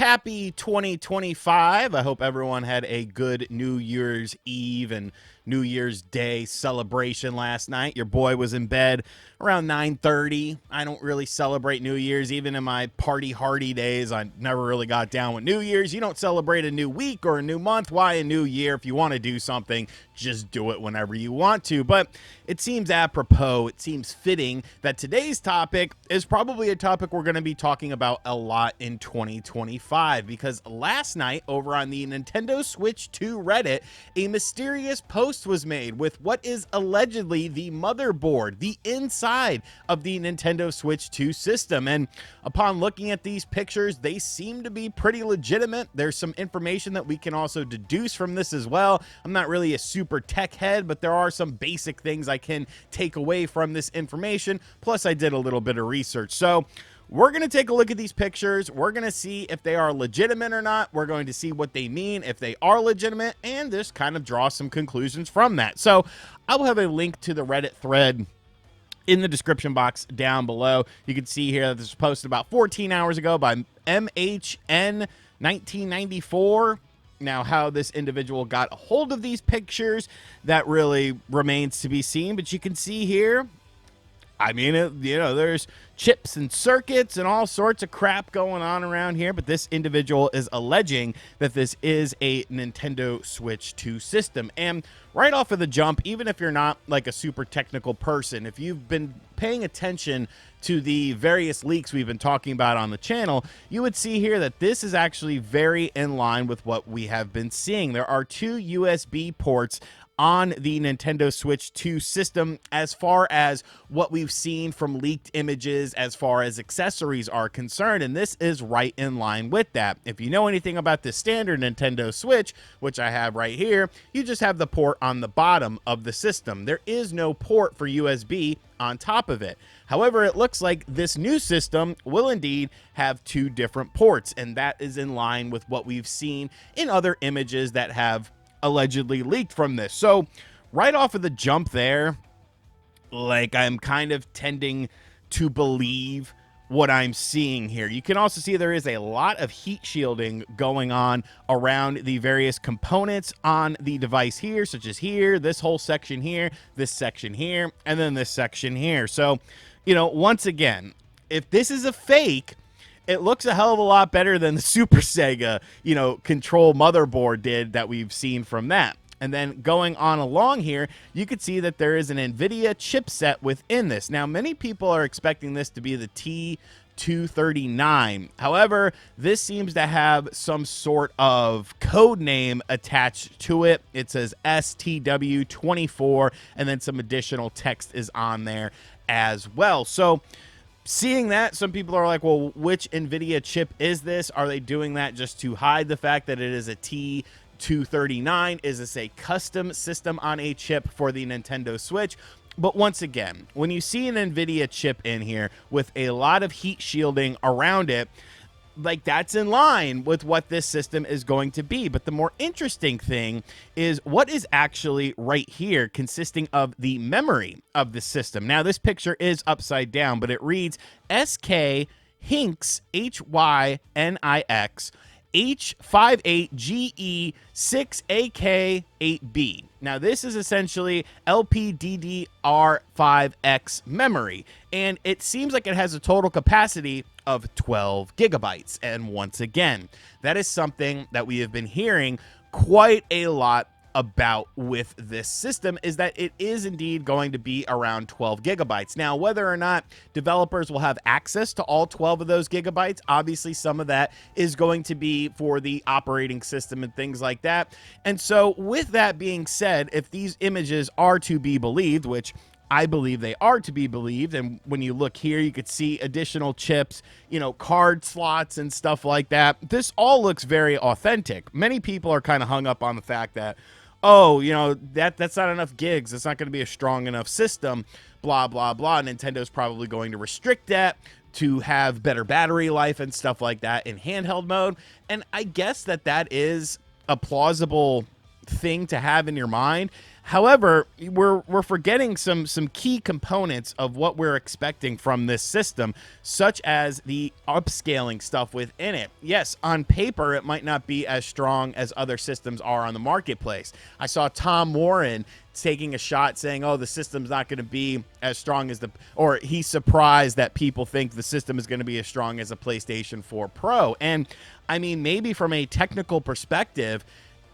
Happy 2025. I hope everyone had a good New Year's Eve and New Year's Day celebration last night. Your boy was in bed around 9:30. I don't really celebrate New Year's. Even in my party hardy days, I never really got down with New Year's. You don't celebrate a new week or a new month. Why a new year? If you want to do something, just do it whenever you want to. But it seems apropos, it seems fitting that today's topic is probably a topic we're going to be talking about a lot in 2025, because last night over on the Nintendo Switch 2 Reddit, a mysterious post was made with what is allegedly the motherboard, the inside of the Nintendo Switch 2 system. And upon looking at these pictures, they seem to be pretty legitimate. There's some information that we can also deduce from this as well. I'm not really a super tech head, but there are some basic things I can take away from this information. Plus, I did a little bit of research. So we're going to take a look at these pictures. We're going to see if they are legitimate or not. We're going to see what they mean, if they are legitimate, and just kind of draw some conclusions from that. So I will have a link to the Reddit thread in the description box down below. You can see here that this was posted about 14 hours ago by MHN1994. Now, how this individual got a hold of these pictures, that really remains to be seen. But you can see here, I mean, there's chips and circuits and all sorts of crap going on around here, but this individual is alleging that this is a Nintendo Switch 2 system. And right off of the jump, even if you're not like a super technical person, if you've been paying attention to the various leaks we've been talking about on the channel, you would see here that this is actually very in line with what we have been seeing. There are two USB ports on the Nintendo Switch 2 system as far as what we've seen from leaked images as far as accessories are concerned, and this is right in line with that. If you know anything about the standard Nintendo Switch, which I have right here, you just have the port on the bottom of the system. There is no port for USB on top of it. However, it looks like this new system will indeed have two different ports, and that is in line with what we've seen in other images that have allegedly leaked from this. So right off of the jump there, like, I'm kind of tending to believe what I'm seeing here. You can also see there is a lot of heat shielding going on around the various components on the device here, such as here, this whole section here, this section here, and then this section here. So, once again, if this is a fake, it looks a hell of a lot better than the Super Sega, control motherboard did that we've seen from that. And then going on along here, you could see that there is an NVIDIA chipset within this. Now, many people are expecting this to be the T239. However, this seems to have some sort of code name attached to it. It says STW24, and then some additional text is on there as well. So seeing that, some people are like, well, which NVIDIA chip is this? Are they doing that just to hide the fact that it is a T239? Is this a custom system on a chip for the Nintendo Switch? But once again, when you see an NVIDIA chip in here with a lot of heat shielding around it, like, that's in line with what this system is going to be. But the more interesting thing is what is actually right here, consisting of the memory of the system. Now, this picture is upside down, but it reads SK Hinks HYNIX H58GE6AK8B. Now, this is essentially LPDDR5X memory, and it seems like it has a total capacity of 12 gigabytes. And once again, that is something that we have been hearing quite a lot about with this system, is that it is indeed going to be around 12 gigabytes. Now, whether or not developers will have access to all 12 of those gigabytes, obviously some of that is going to be for the operating system and things like that. And so with that being said, if these images are to be believed, which I believe they are to be believed, and when you look here, you could see additional chips, card slots and stuff like that. This all looks very authentic. Many people are kind of hung up on the fact that, that's not enough gigs. It's not going to be a strong enough system, blah, blah, blah. Nintendo's probably going to restrict that to have better battery life and stuff like that in handheld mode. And I guess that is a plausible thing to have in your mind. However, we're forgetting some key components of what we're expecting from this system, such as the upscaling stuff within it. Yes, on paper, it might not be as strong as other systems are on the marketplace. I saw Tom Warren taking a shot saying, oh, the system's not going to be as strong as or he's surprised that people think the system is going to be as strong as a PlayStation 4 Pro. And I mean, maybe from a technical perspective,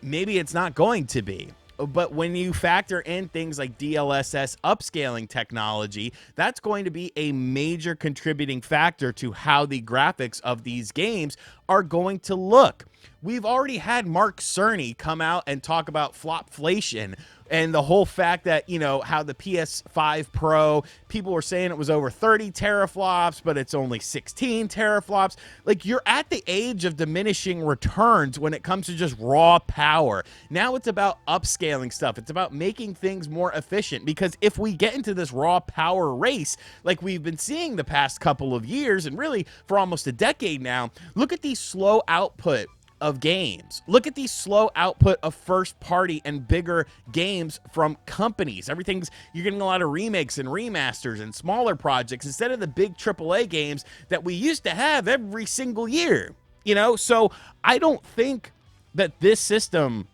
maybe it's not going to be. But when you factor in things like DLSS upscaling technology, that's going to be a major contributing factor to how the graphics of these games are going to look. We've already had Mark Cerny come out and talk about flopflation and the whole fact that, you know, how the PS5 Pro, people were saying it was over 30 teraflops, but it's only 16 teraflops. Like, you're at the age of diminishing returns when it comes to just raw power. Now it's about upscaling stuff. It's about making things more efficient, because if we get into this raw power race like we've been seeing the past couple of years, and really for almost a decade now, look at the slow output of games. Look at the slow output of first party and bigger games from companies. You're getting a lot of remakes and remasters and smaller projects instead of the big AAA games that we used to have every single year. You know, so I don't think that this system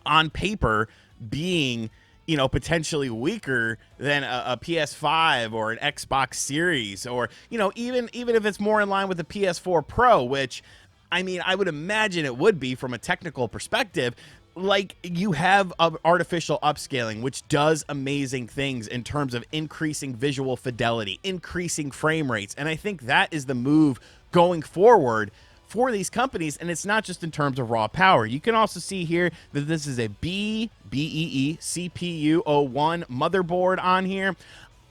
on paper being, you know, potentially weaker than a PS5 or an Xbox Series, or, you know, even if it's more in line with the PS4 Pro, which, I mean, I would imagine it would be from a technical perspective. Like, you have artificial upscaling, which does amazing things in terms of increasing visual fidelity, increasing frame rates. And I think that is the move going forward for these companies. And it's not just in terms of raw power. You can also see here that this is a BEE CPU01 motherboard on here.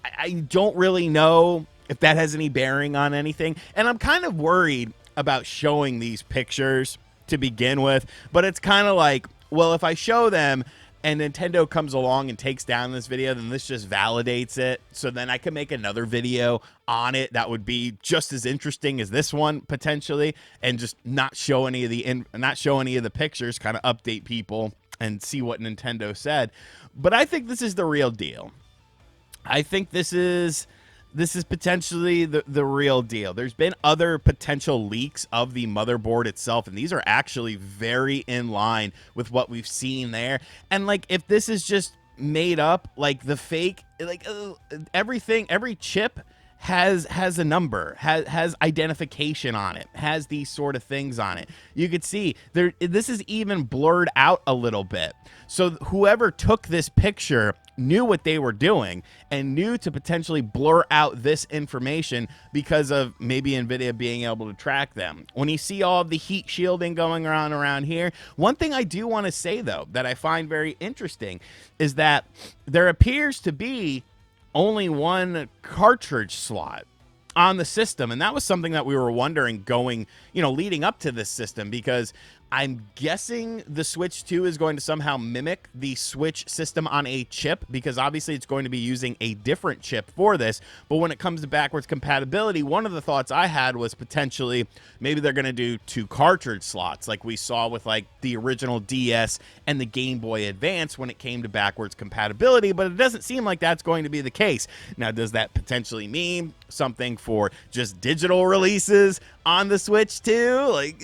I don't really know if that has any bearing on anything. And I'm kind of worried about showing these pictures to begin with, but it's kind of like, well, if I show them and Nintendo comes along and takes down this video, then this just validates it. So then I can make another video on it that would be just as interesting as this one potentially, and just not show any of the pictures, kind of update people and see what Nintendo said. But I think this is the real deal. I think this is potentially the real deal. There's been other potential leaks of the motherboard itself, and these are actually very in line with what we've seen there. And like, if this is just made up, like the fake, like everything, every chip has a number, has identification on it, has these sort of things on it. You could see there, this is even blurred out a little bit. So whoever took this picture knew what they were doing and knew to potentially blur out this information because of maybe NVIDIA being able to track them. When you see all of the heat shielding going around here, one thing I do want to say, though, that I find very interesting is that there appears to be only one cartridge slot on the system. And that was something that we were wondering going, you know, leading up to this system, because I'm guessing the Switch 2 is going to somehow mimic the Switch system on a chip, because obviously it's going to be using a different chip for this. But when it comes to backwards compatibility, one of the thoughts I had was potentially maybe they're going to do 2 cartridge slots like we saw with like the original DS and the Game Boy Advance when it came to backwards compatibility, but it doesn't seem like that's going to be the case. Now, does that potentially mean something for just digital releases on the Switch 2? Like,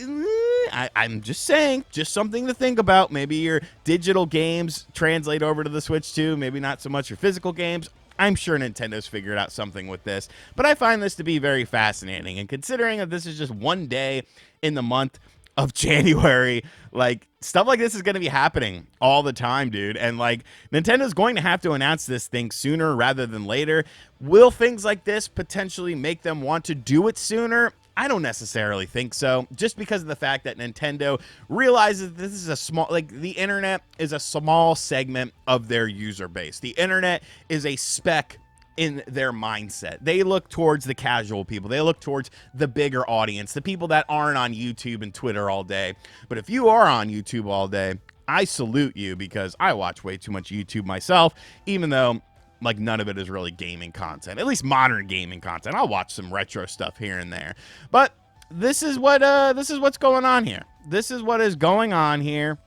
I'm just saying, just something to think about. Maybe your digital games translate over to the Switch 2, maybe not so much your physical games. I'm sure Nintendo's figured out something with this, but I find this to be very fascinating. And considering that this is just one day in the month of January, like, stuff like this is going to be happening all the time, dude. And like, Nintendo's going to have to announce this thing sooner rather than later. Will things like this potentially make them want to do it sooner? I don't necessarily think so, just because of the fact that Nintendo realizes this is a small, like, the internet is a small segment of their user base. The internet is a speck in their mindset. They look towards the casual people. They look towards the bigger audience, the people that aren't on YouTube and Twitter all day. But if you are on YouTube all day, I salute you, because I watch way too much YouTube myself, even though like none of it is really gaming content, at least modern gaming content. I'll watch some retro stuff here and there, but this is what's going on here. This is what is going on here.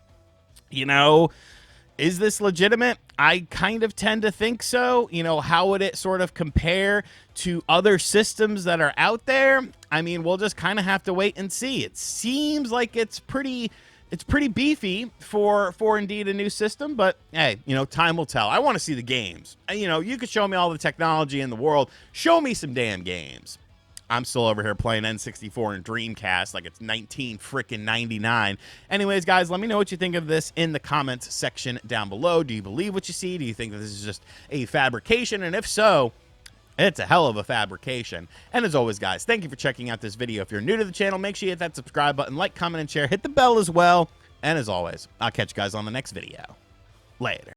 You know, is this legitimate? I kind of tend to think so. You know, how would it sort of compare to other systems that are out there? I mean, we'll just kind of have to wait and see. It seems like it's pretty beefy for indeed a new system, but hey, you know, time will tell. I want to see the games. You know, you could show me all the technology in the world. Show me some damn games. I'm still over here playing N64 and Dreamcast like it's 1999. Anyways, guys, let me know what you think of this in the comments section down below. Do you believe what you see? Do you think that this is just a fabrication? And if so, it's a hell of a fabrication. And as always, guys, thank you for checking out this video. If you're new to the channel, make sure you hit that subscribe button, like, comment, and share. Hit the bell as well. And as always, I'll catch you guys on the next video. Later.